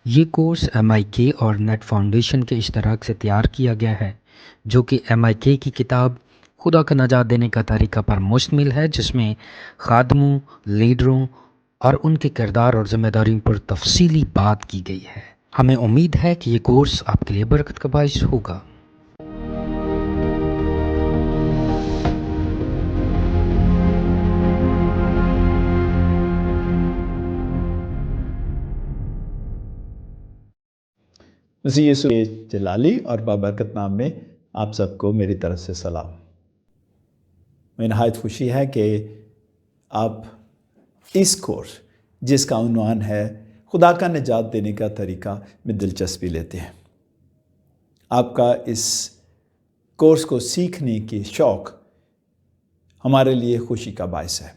یہ course MIK اور net foundation کے اشتراک سے تیار کیا گیا ہے، جو کہ MIK کی کتاب خدا کا نجات دینے کا طریقہ پر مشتمل ہے، جس میں خادموں، لیڈروں اور ان کے کردار اور ذمہ داریوں پر تفصیلی بات کی گئی ہے۔ ہمیں امید ہے کہ یہ کورس آپ کے لیے برکت کا باعث ہوگا۔ مسیح یسوع کے جلالی اور بابرکت نام میں آپ سب کو میری طرف سے سلام۔ میں نہایت خوشی ہے کہ آپ اس کورس جس کا عنوان ہے خدا کا نجات دینے کا طریقہ میں دلچسپی لیتے ہیں۔ آپ کا اس کورس کو سیکھنے کی شوق ہمارے لیے خوشی کا باعث ہے،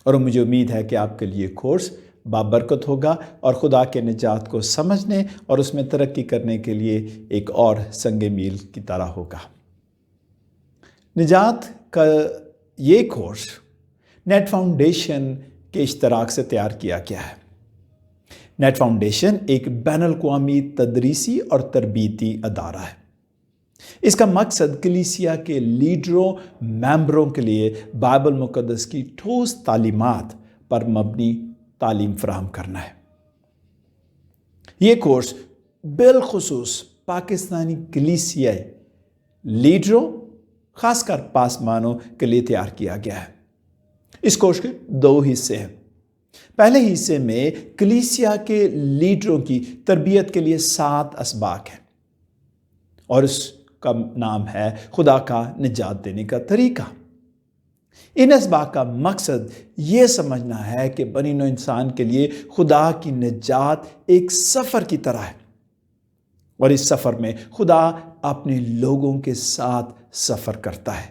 اور مجھے امید ہے کہ آپ کے لیے کورس بابرکت ہوگا اور خدا کے نجات کو سمجھنے اور اس میں ترقی کرنے کے لیے ایک اور سنگ میل کی طرح ہوگا۔ نجات کا یہ کورس نیٹ فاؤنڈیشن کے اشتراک سے تیار کیا گیا ہے۔ نیٹ فاؤنڈیشن ایک بین الاقوامی تدریسی اور تربیتی ادارہ ہے۔ اس کا مقصد کلیسیا کے لیڈروں، ممبروں کے لیے بائبل مقدس کی ٹھوس تعلیمات پر مبنی تعلیم فراہم کرنا ہے۔ یہ کورس بالخصوص پاکستانی کلیسیائی لیڈروں، خاص کر پاسمانوں کے لیے تیار کیا گیا ہے۔ اس کورس کے 2 حصے ہیں۔ پہلے حصے میں کلیسیا کے لیڈروں کی تربیت کے لیے 7 اسباق ہیں، اور اس کا نام ہے خدا کا نجات دینے کا طریقہ۔ ان اسباق کا مقصد یہ سمجھنا ہے کہ بنی نوع انسان کے لیے خدا کی نجات ایک سفر کی طرح ہے، اور اس سفر میں خدا اپنے لوگوں کے ساتھ سفر کرتا ہے۔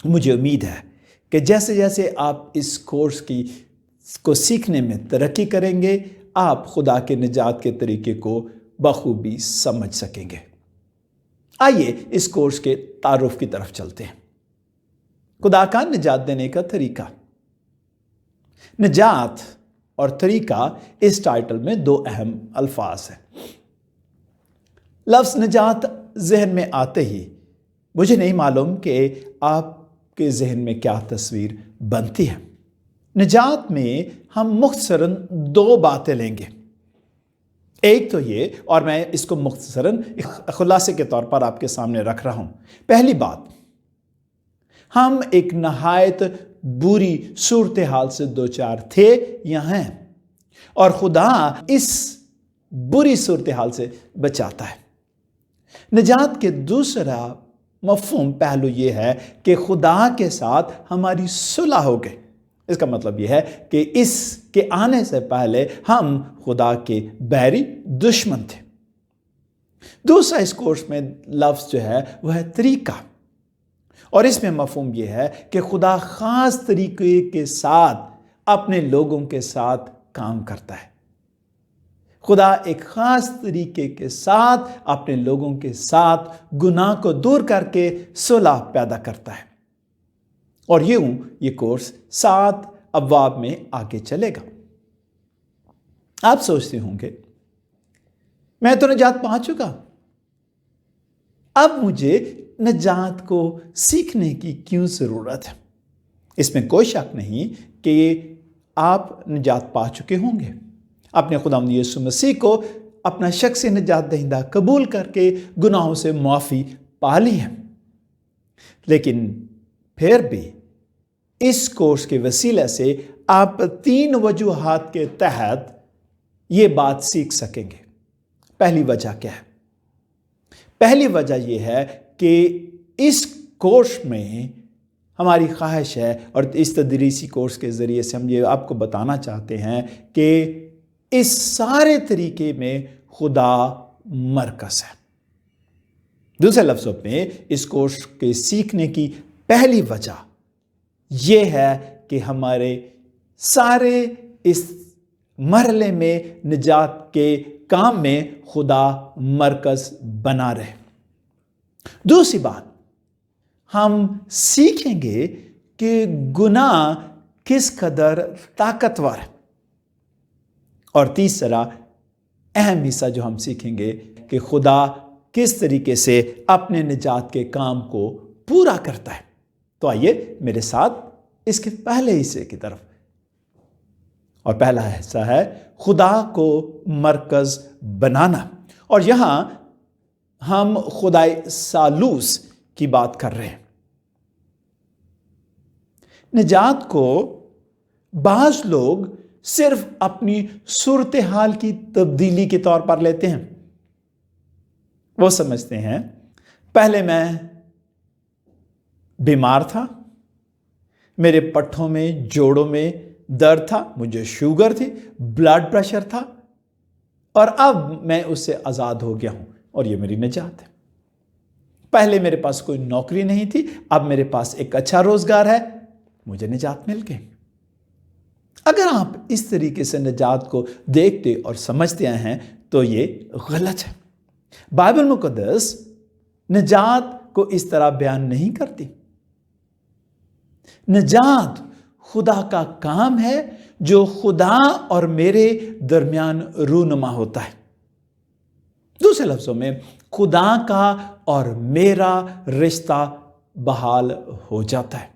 مجھے امید ہے کہ جیسے جیسے آپ اس کورس کو سیکھنے میں ترقی کریں گے، آپ خدا کے نجات کے طریقے کو بخوبی سمجھ سکیں گے۔ آئیے اس کورس کے تعارف کی طرف چلتے ہیں۔ خدا کا نجات دینے کا طریقہ۔ نجات اور طریقہ اس ٹائٹل میں 2 اہم الفاظ ہیں۔ لفظ نجات ذہن میں آتے ہی مجھے نہیں معلوم کہ آپ کے ذہن میں کیا تصویر بنتی ہے۔ نجات میں ہم مختصراً 2 باتیں لیں گے۔ ایک تو یہ، اور میں اس کو مختصراً خلاصے کے طور پر آپ کے سامنے رکھ رہا ہوں۔ پہلی بات، ہم ایک نہایت بری صورتحال سے دوچار تھے یا ہیں، اور خدا اس بری صورتحال سے بچاتا ہے۔ نجات کے دوسرا مفہوم پہلو یہ ہے کہ خدا کے ساتھ ہماری صلح ہو گئی۔ اس کا مطلب یہ ہے کہ اس کے آنے سے پہلے ہم خدا کے بیری دشمن تھے۔ دوسرا اس کورس میں لفظ جو ہے وہ ہے طریقہ، اور اس میں مفہوم یہ ہے کہ خدا خاص طریقے کے ساتھ اپنے لوگوں کے ساتھ کام کرتا ہے۔ خدا ایک خاص طریقے کے ساتھ اپنے لوگوں کے ساتھ گناہ کو دور کر کے صلح پیدا کرتا ہے، اور یہ کورس 7 ابواب میں آگے چلے گا۔ آپ سوچتے ہوں گے میں تو نجات پا چکا، اب مجھے نجات کو سیکھنے کی کیوں ضرورت ہے؟ اس میں کوئی شک نہیں کہ آپ نجات پا چکے ہوں گے۔ اپنے خداوند یسوع مسیح کو اپنا شخصی نجات دہندہ قبول کر کے گناہوں سے معافی پا لی ہے، لیکن پھر بھی اس کورس کے وسیلے سے آپ 3 وجوہات کے تحت یہ بات سیکھ سکیں گے۔ پہلی وجہ کیا ہے؟ پہلی وجہ یہ ہے کہ اس کورس میں ہماری خواہش ہے، اور اس تدریسی کورس کے ذریعے سے ہم یہ آپ کو بتانا چاہتے ہیں کہ اس سارے طریقے میں خدا مرکز ہے۔ دوسرے لفظوں میں اس کورس کے سیکھنے کی پہلی وجہ یہ ہے کہ ہمارے سارے اس مرحلے میں نجات کے کام میں خدا مرکز بنا رہے۔ دوسری بات، ہم سیکھیں گے کہ گناہ کس قدر طاقتور ہے، اور تیسرا، اہم حصہ جو ہم سیکھیں گے کہ خدا کس طریقے سے اپنے نجات کے کام کو پورا کرتا ہے۔ تو آئیے میرے ساتھ اس کے پہلے حصے کی طرف، اور پہلا حصہ ہے خدا کو مرکز بنانا، اور یہاں ہم خدائے ثالوث کی بات کر رہے ہیں۔ نجات کو بعض لوگ صرف اپنی صورتحال کی تبدیلی کے طور پر لیتے ہیں۔ وہ سمجھتے ہیں پہلے میں بیمار تھا، میرے پٹھوں میں جوڑوں میں درد تھا، مجھے شوگر تھی، بلڈ پریشر تھا، اور اب میں اس سے آزاد ہو گیا ہوں اور یہ میری نجات ہے۔ پہلے میرے پاس کوئی نوکری نہیں تھی، اب میرے پاس ایک اچھا روزگار ہے، مجھے نجات مل گئی۔ اگر آپ اس طریقے سے نجات کو دیکھتے اور سمجھتے ہیں تو یہ غلط ہے۔ بائبل مقدس نجات کو اس طرح بیان نہیں کرتی۔ نجات خدا کا کام ہے جو خدا اور میرے درمیان رونما ہوتا ہے۔ دوسرے لفظوں میں خدا کا اور میرا رشتہ بحال ہو جاتا ہے۔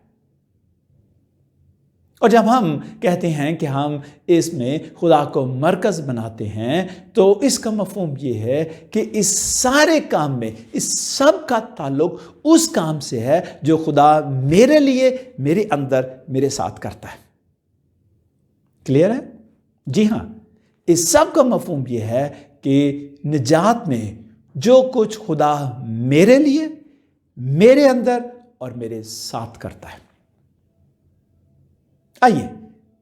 اور جب ہم کہتے ہیں کہ ہم اس میں خدا کو مرکز بناتے ہیں تو اس کا مفہوم یہ ہے کہ اس سارے کام میں اس سب کا تعلق اس کام سے ہے جو خدا میرے لیے، میرے اندر، میرے ساتھ کرتا ہے۔ کلیئر ہے؟ جی ہاں، اس سب کا مفہوم یہ ہے کہ نجات میں جو کچھ خدا میرے لیے، میرے اندر اور میرے ساتھ کرتا ہے۔ آئیے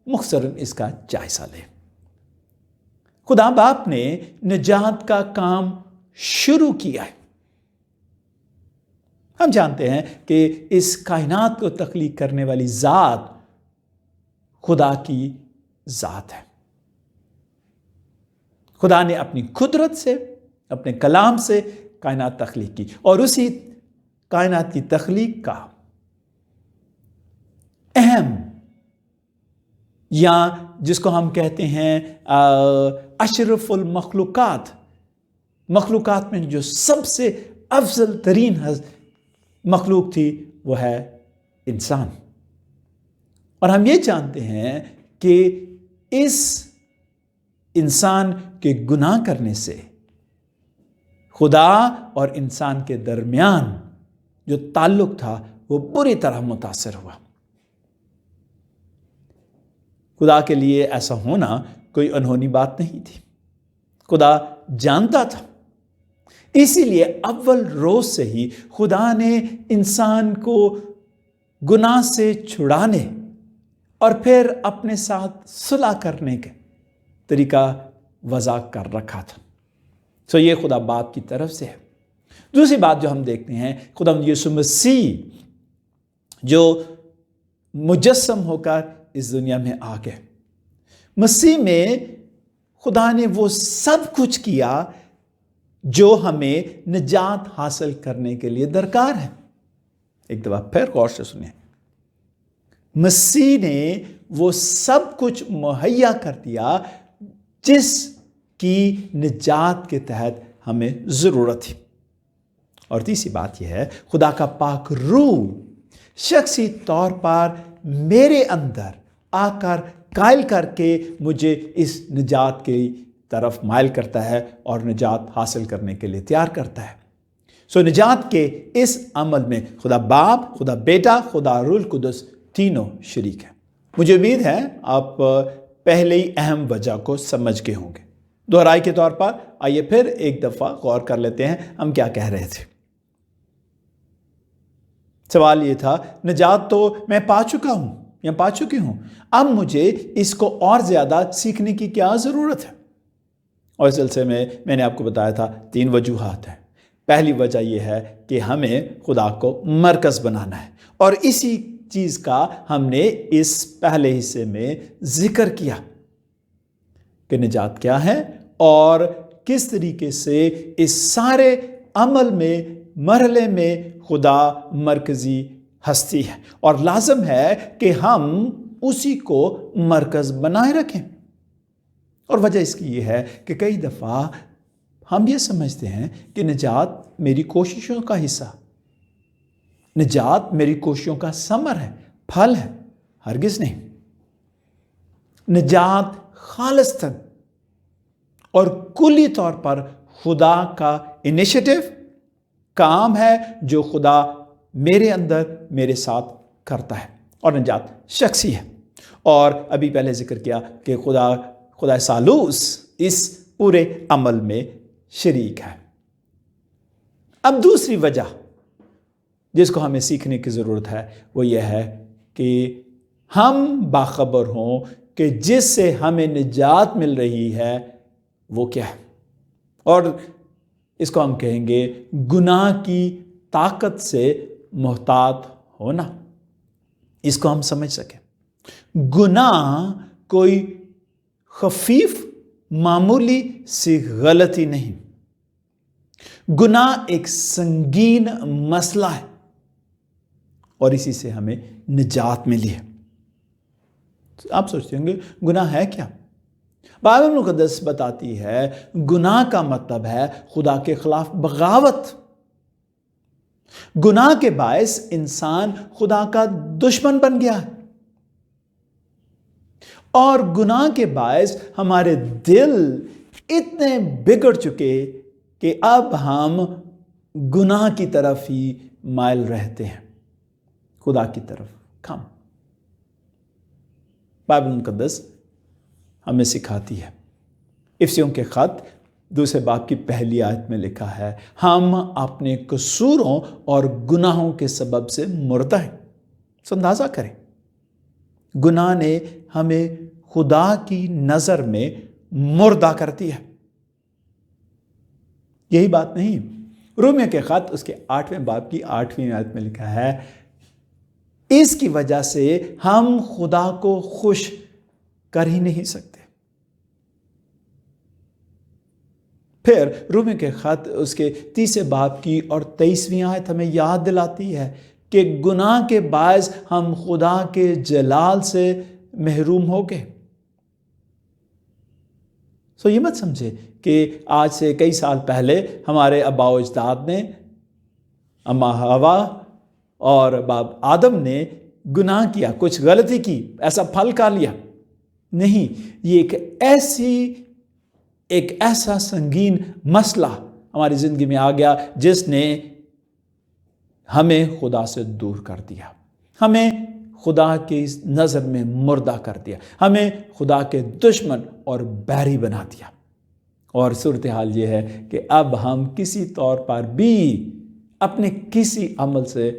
مختصراً اس کا جائزہ لیں۔ خدا باپ نے نجات کا کام شروع کیا ہے۔ ہم جانتے ہیں کہ اس کائنات کو تخلیق کرنے والی ذات خدا کی ذات ہے۔ خدا نے اپنی قدرت سے، اپنے کلام سے کائنات تخلیق کی، اور اسی کائنات کی تخلیق کا اہم، یا جس کو ہم کہتے ہیں اشرف المخلوقات، مخلوقات میں جو سب سے افضل ترین مخلوق تھی وہ ہے انسان۔ اور ہم یہ جانتے ہیں کہ اس انسان کے گناہ کرنے سے خدا اور انسان کے درمیان جو تعلق تھا وہ بری طرح متاثر ہوا۔ خدا کے لیے ایسا ہونا کوئی انہونی بات نہیں تھی، خدا جانتا تھا۔ اسی لیے اول روز سے ہی خدا نے انسان کو گناہ سے چھڑانے اور پھر اپنے ساتھ صلح کرنے کا طریقہ وضع کر رکھا تھا۔ سو یہ خدا باپ کی طرف سے ہے۔ دوسری بات جو ہم دیکھتے ہیں، خدا یسوع مسیح جو مجسم ہو کر اس دنیا میں آ گئے۔ مسیح میں خدا نے وہ سب کچھ کیا جو ہمیں نجات حاصل کرنے کے لیے درکار ہے۔ ایک دفعہ پھر غور سے سنیں، مسیح نے وہ سب کچھ مہیا کر دیا جس کی نجات کے تحت ہمیں ضرورت تھی۔ اور تیسری بات یہ ہے، خدا کا پاک روح شخصی طور پر میرے اندر آ کر قائل کر کے مجھے اس نجات کی طرف مائل کرتا ہے اور نجات حاصل کرنے کے لیے تیار کرتا ہے۔ سو نجات کے اس عمل میں خدا باپ، خدا بیٹا، خدا روح القدس تینوں شریک ہیں۔ مجھے امید ہے آپ پہلے ہی اہم وجہ کو سمجھ گئے ہوں گے۔ دہرائی کے طور پر آئیے پھر ایک دفعہ غور کر لیتے ہیں ہم کیا کہہ رہے تھے۔ سوال یہ تھا، نجات تو میں پا چکا ہوں یا پا چکی ہوں، اب مجھے اس کو اور زیادہ سیکھنے کی کیا ضرورت ہے؟ اور اس سلسلے میں میں نے آپ کو بتایا تھا 3 وجوہات ہیں۔ پہلی وجہ یہ ہے کہ ہمیں خدا کو مرکز بنانا ہے، اور اسی چیز کا ہم نے اس پہلے حصے میں ذکر کیا کہ نجات کیا ہے اور کس طریقے سے اس سارے عمل میں، مرحلے میں خدا مرکزی ہستی ہے، اور لازم ہے کہ ہم اسی کو مرکز بنائے رکھیں۔ اور وجہ اس کی یہ ہے کہ کئی دفعہ ہم یہ سمجھتے ہیں کہ نجات میری کوششوں کا حصہ، نجات میری کوششوں کا ثمر ہے، پھل ہے۔ ہرگز نہیں۔ نجات خالصتاً اور کلی طور پر خدا کا انیشیٹو، کام ہے جو خدا میرے اندر میرے ساتھ کرتا ہے، اور نجات شخصی ہے۔ اور ابھی پہلے ذکر کیا کہ خدا ثالوث اس پورے عمل میں شریک ہے۔ اب دوسری وجہ جس کو ہمیں سیکھنے کی ضرورت ہے وہ یہ ہے کہ ہم باخبر ہوں کہ جس سے ہمیں نجات مل رہی ہے وہ کیا ہے، اور اس کو ہم کہیں گے گناہ کی طاقت سے محتاط ہونا۔ اس کو ہم سمجھ سکیں، گناہ کوئی خفیف معمولی سی غلطی نہیں، گناہ ایک سنگین مسئلہ ہے، اور اسی سے ہمیں نجات ملی ہے۔ آپ سوچتے ہوں گے گناہ ہے کیا؟ بائبل مقدس بتاتی ہے گناہ کا مطلب ہے خدا کے خلاف بغاوت۔ گناہ کے باعث انسان خدا کا دشمن بن گیا ہے، اور گناہ کے باعث ہمارے دل اتنے بگڑ چکے کہ اب ہم گناہ کی طرف ہی مائل رہتے ہیں، خدا کی طرف کم۔ بائبل مقدس ہمیں سکھاتی ہے، افسیوں کے خط 2 باب کی پہلی آیت میں لکھا ہے، ہم اپنے قصوروں اور گناہوں کے سبب سے مردہ ہیں۔ سو اندازہ کریں، گناہ نے ہمیں خدا کی نظر میں مردہ کر دیا ہے۔ یہی بات نہیں، رومیوں کے خط اس کے 8ویں باب کی 8ویں آیت میں لکھا ہے، اس کی وجہ سے ہم خدا کو خوش کر ہی نہیں سکتے۔ پھر رومیوں کے خط اس کے 30 باب کی اور 23ویں آیت ہمیں یاد دلاتی ہے کہ گناہ کے باعث ہم خدا کے جلال سے محروم ہو گئے۔ سو یہ مت سمجھے کہ آج سے کئی سال پہلے ہمارے آباء و اجداد نے، اماں حوا اور باپ آدم نے گناہ کیا، کچھ غلطی کی، ایسا پھل کھا لیا۔ نہیں، یہ ایک ایسا سنگین مسئلہ ہماری زندگی میں آ گیا جس نے ہمیں خدا سے دور کر دیا، ہمیں خدا کی نظر میں مردہ کر دیا، ہمیں خدا کے دشمن اور بیری بنا دیا۔ اور صورتحال یہ ہے کہ اب ہم کسی طور پر بھی اپنے کسی عمل سے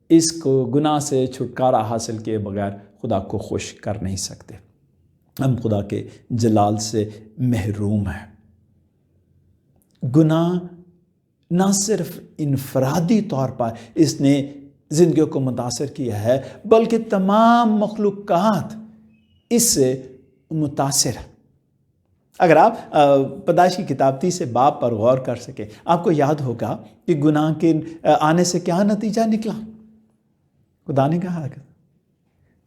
اس کو گناہ سے چھٹکارا حاصل کیے بغیر خدا کو خوش کر نہیں سکتے، ہم خدا کے جلال سے محروم ہیں۔ گناہ نہ صرف انفرادی طور پر اس نے زندگیوں کو متاثر کیا ہے، بلکہ تمام مخلوقات اس سے متاثر ہے۔ اگر آپ پیدائش کی کتاب 30 باب پر غور کر سکیں، آپ کو یاد ہوگا کہ گناہ کے آنے سے کیا نتیجہ نکلا۔ خدا نے کہا کہ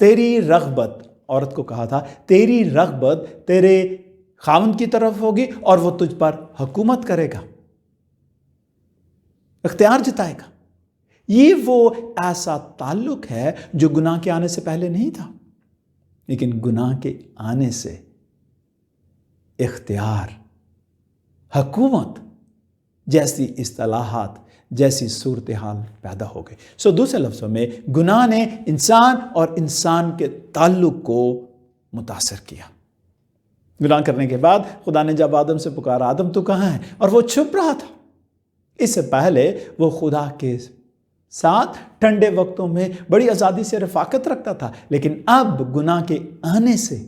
تیری رغبت، عورت کو کہا تھا تیری رغبت تیرے خاوند کی طرف ہوگی اور وہ تجھ پر حکومت کرے گا، اختیار جتائے گا۔ یہ وہ ایسا تعلق ہے جو گناہ کے آنے سے پہلے نہیں تھا، لیکن گناہ کے آنے سے اختیار، حکومت جیسی اصطلاحات، جیسی صورتحال پیدا ہو گئی۔ سو دوسرے لفظوں میں گناہ نے انسان اور انسان کے تعلق کو متاثر کیا۔ گناہ کرنے کے بعد خدا نے جب آدم سے پکارا، آدم تو کہاں ہے؟ اور وہ چھپ رہا تھا۔ اس سے پہلے وہ خدا کے ساتھ ٹھنڈے وقتوں میں بڑی آزادی سے رفاقت رکھتا تھا، لیکن اب گناہ کے آنے سے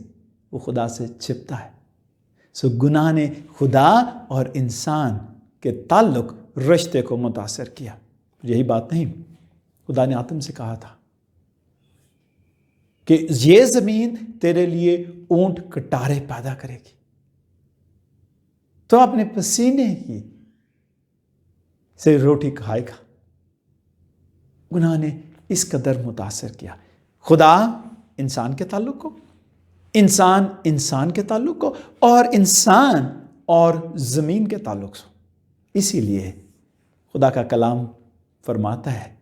وہ خدا سے چھپتا ہے۔ سو گناہ نے خدا اور انسان کے تعلق، رشتے کو متاثر کیا۔ یہی بات نہیں، خدا نے آدم سے کہا تھا کہ یہ زمین تیرے لیے اونٹ کٹارے پیدا کرے گی، تو اپنے پسینے ہی سے روٹی کھائے گا۔ گناہ نے اس قدر متاثر کیا خدا انسان کے تعلق کو، انسان انسان کے تعلق کو اور انسان اور زمین کے تعلق سے. اسی لیے خدا کا کلام فرماتا ہے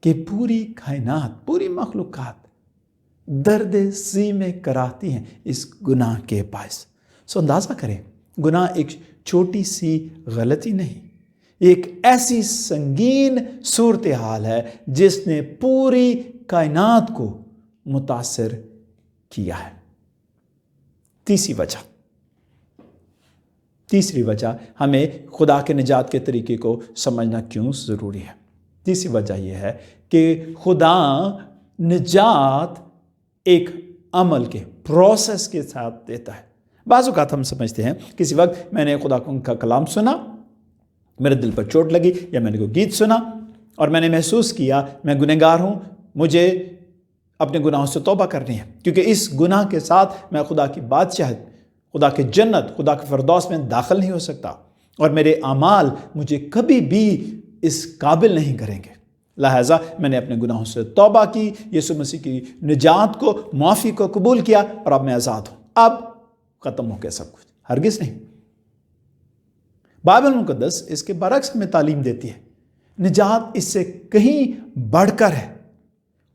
کہ پوری کائنات، پوری مخلوقات درد سینے کراتی ہیں اس گناہ کے باعث. سو اندازہ کریں، گناہ ایک چھوٹی سی غلطی نہیں، ایک ایسی سنگین صورتحال ہے جس نے پوری کائنات کو متاثر کیا ہے. تیسری وجہ ہمیں خدا کے نجات کے طریقے کو سمجھنا کیوں ضروری ہے. تیسری وجہ یہ ہے کہ خدا نجات ایک عمل کے پروسیس کے ساتھ دیتا ہے. بعض اوقات ہم سمجھتے ہیں کسی وقت میں نے خدا کا کلام سنا، میرے دل پر چوٹ لگی، یا میں نے کوئی گیت سنا اور میں نے محسوس کیا میں گنہگار ہوں، مجھے اپنے گناہوں سے توبہ کرنی ہے، کیونکہ اس گناہ کے ساتھ میں خدا کی بادشاہت، خدا کی جنت، خدا کے فردوس میں داخل نہیں ہو سکتا، اور میرے اعمال مجھے کبھی بھی اس قابل نہیں کریں گے. لہٰذا میں نے اپنے گناہوں سے توبہ کی، یسوع مسیح کی نجات کو، معافی کو قبول کیا، اور اب میں آزاد ہوں. اب ختم ہو گیا سب کچھ. ہرگز نہیں. بائبل مقدس اس کے برعکس ہمیں تعلیم دیتی ہے. نجات اس سے کہیں بڑھ کر ہے،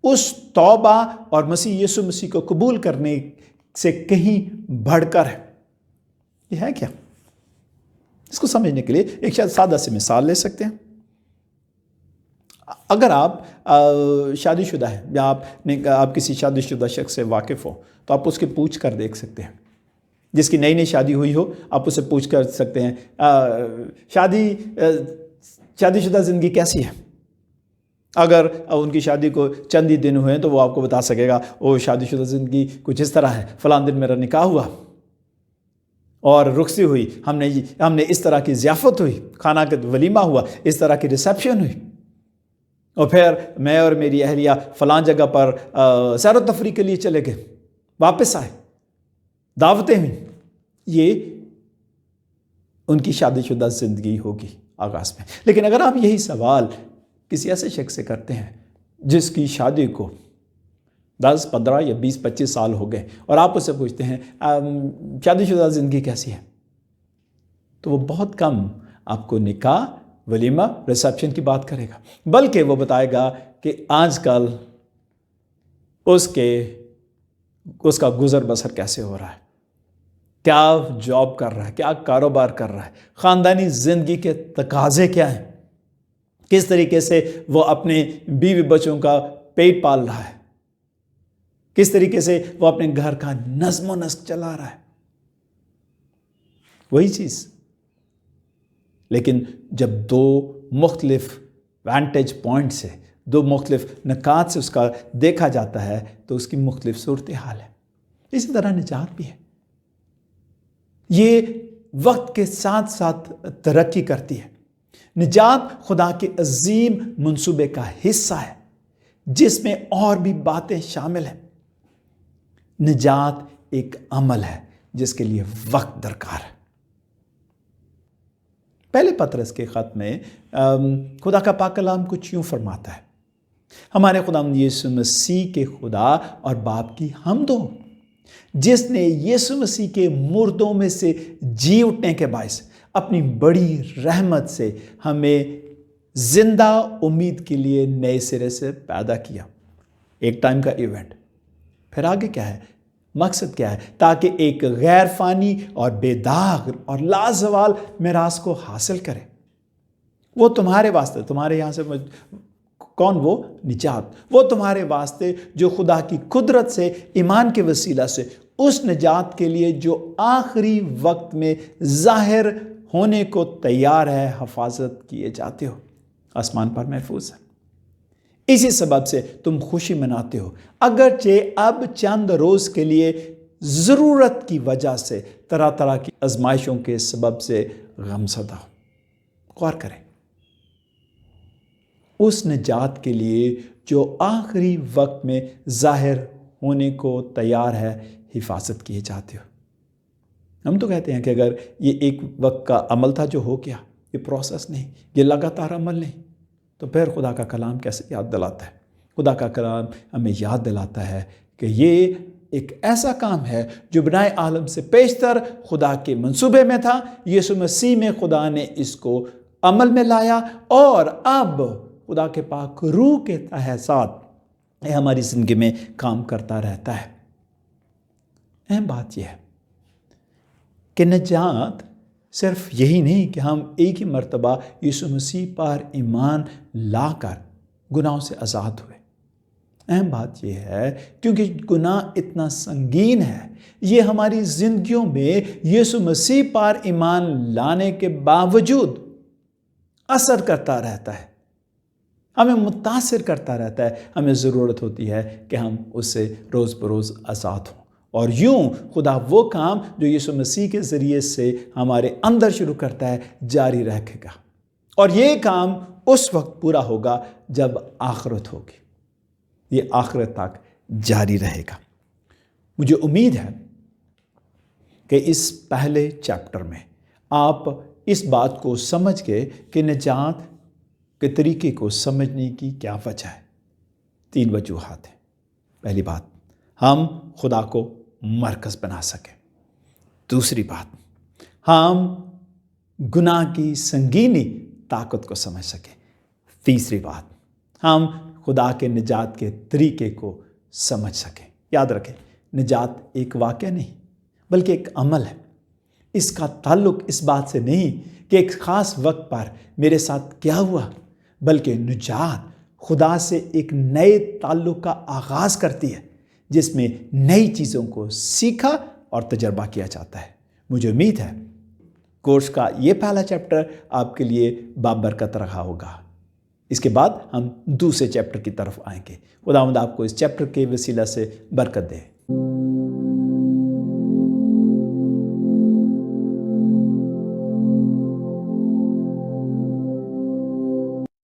اس توبہ اور مسیح یسوع مسیح کو قبول کرنے سے کہیں بڑھ کر ہے. یہ ہے کیا؟ اس کو سمجھنے کے لیے ایک شاید سادہ سی مثال لے سکتے ہیں. اگر آپ شادی شدہ ہیں یا آپ کسی شادی شدہ شخص سے واقف ہو تو آپ اس کے پوچھ کر دیکھ سکتے ہیں. جس کی نئی شادی ہوئی ہو آپ اسے پوچھ کر سکتے ہیں شادی شدہ زندگی کیسی ہے. اگر ان کی شادی کو چند ہی دن ہوئے تو وہ آپ کو بتا سکے گا وہ شادی شدہ زندگی کچھ اس طرح ہے، فلاں دن میرا نکاح ہوا اور رخصتی ہوئی، ہم نے اس طرح کی ضیافت ہوئی، کھانا کا ولیمہ ہوا، اس طرح کی ریسیپشن ہوئی، اور پھر میں اور میری اہلیہ فلاں جگہ پر سیر و تفریح کے لیے چلے گئے، واپس آئے، دعوتیں ہوئیں. یہ ان کی شادی شدہ زندگی ہوگی آغاز میں. لیکن اگر آپ یہی سوال کسی ایسے شخص سے کرتے ہیں جس کی شادی کو 10 15 یا 20 25 سال ہو گئے اور آپ اس سے پوچھتے ہیں شادی شدہ زندگی کیسی ہے، تو وہ بہت کم آپ کو نکاح، ولیمہ، ریسیپشن کی بات کرے گا، بلکہ وہ بتائے گا کہ آج کل اس کا گزر بسر کیسے ہو رہا ہے، کیا جاب کر رہا ہے، کیا کاروبار کر رہا ہے، خاندانی زندگی کے تقاضے کیا ہیں، کس طریقے سے وہ اپنے بیوی بچوں کا پیٹ پال رہا ہے، کس طریقے سے وہ اپنے گھر کا نظم و نسق چلا رہا ہے. وہی چیز، لیکن جب دو مختلف وانٹیج پوائنٹ سے، دو مختلف نکات سے اس کا دیکھا جاتا ہے تو اس کی مختلف صورتحال ہے. اسی طرح نجات بھی ہے. یہ وقت کے ساتھ ساتھ ترقی کرتی ہے. نجات خدا کے عظیم منصوبے کا حصہ ہے جس میں اور بھی باتیں شامل ہیں. نجات ایک عمل ہے جس کے لیے وقت درکار ہے. پہلے پطرس کے خط میں خدا کا پاک کلام کچھ یوں فرماتا ہے، ہمارے خداوند یسوع مسیح کے خدا اور باپ کی حمد ہو جس نے یسوع مسیح کے مردوں میں سے جی اٹھنے کے باعث اپنی بڑی رحمت سے ہمیں زندہ امید کے لیے نئے سرے سے پیدا کیا. ایک ٹائم کا ایونٹ. پھر آگے کیا ہے؟ مقصد کیا ہے؟ تاکہ ایک غیر فانی اور بے داغ اور لازوال میراث کو حاصل کرے. وہ تمہارے واسطے، تمہارے یہاں سے کون؟ وہ نجات. وہ تمہارے واسطے جو خدا کی قدرت سے ایمان کے وسیلہ سے اس نجات کے لیے جو آخری وقت میں ظاہر ہونے کو تیار ہے حفاظت کیے جاتے ہو، آسمان پر محفوظ ہے. اسی سبب سے تم خوشی مناتے ہو اگرچہ اب چند روز کے لیے ضرورت کی وجہ سے طرح طرح کی آزمائشوں کے سبب سے غمزدہ ہو. غور کریں، اس نجات کے لیے جو آخری وقت میں ظاہر ہونے کو تیار ہے حفاظت کیے جاتے ہو. ہم تو کہتے ہیں کہ اگر یہ ایک وقت کا عمل تھا جو ہو گیا، یہ پروسیس نہیں، یہ لگاتار عمل نہیں، تو پھر خدا کا کلام کیسے یاد دلاتا ہے؟ خدا کا کلام ہمیں یاد دلاتا ہے کہ یہ ایک ایسا کام ہے جو بنائے عالم سے پیشتر خدا کے منصوبے میں تھا۔ یسوع مسیح میں خدا نے اس کو عمل میں لایا اور اب خدا کے پاک روح کے ساتھ یہ ہماری زندگی میں کام کرتا رہتا ہے۔ اہم بات یہ ہے کہ نجات صرف یہی نہیں کہ ہم ایک ہی مرتبہ یسوع مسیح پر ایمان لا کر گناہوں سے آزاد ہوئے۔ اہم بات یہ ہے کیونکہ گناہ اتنا سنگین ہے، یہ ہماری زندگیوں میں یسوع مسیح پر ایمان لانے کے باوجود اثر کرتا رہتا ہے، ہمیں متاثر کرتا رہتا ہے۔ ہمیں ضرورت ہوتی ہے کہ ہم اس سے روز بروز آزاد ہوں، اور یوں خدا وہ کام جو یسوع مسیح کے ذریعے سے ہمارے اندر شروع کرتا ہے جاری رکھے گا، اور یہ کام اس وقت پورا ہوگا جب آخرت ہوگی، یہ آخرت تک جاری رہے گا۔ مجھے امید ہے کہ اس پہلے چیپٹر میں آپ اس بات کو سمجھ گئے کہ نجات کے طریقے کو سمجھنے کی کیا وجہ ہے۔ 3 وجوہات ہیں۔ پہلی بات، ہم خدا کو مرکز بنا سکیں۔ دوسری بات، ہم گناہ کی سنگینی طاقت کو سمجھ سکیں۔ تیسری بات، ہم خدا کے نجات کے طریقے کو سمجھ سکیں۔ یاد رکھیں، نجات ایک واقعہ نہیں بلکہ ایک عمل ہے۔ اس کا تعلق اس بات سے نہیں کہ ایک خاص وقت پر میرے ساتھ کیا ہوا، بلکہ نجات خدا سے ایک نئے تعلق کا آغاز کرتی ہے جس میں نئی چیزوں کو سیکھا اور تجربہ کیا جاتا ہے۔ مجھے امید ہے کورس کا یہ پہلا چیپٹر آپ کے لیے بابرکت رہا ہوگا۔ اس کے بعد ہم دوسرے چیپٹر کی طرف آئیں گے۔ خداوند آپ کو اس چیپٹر کے وسیلہ سے برکت دے۔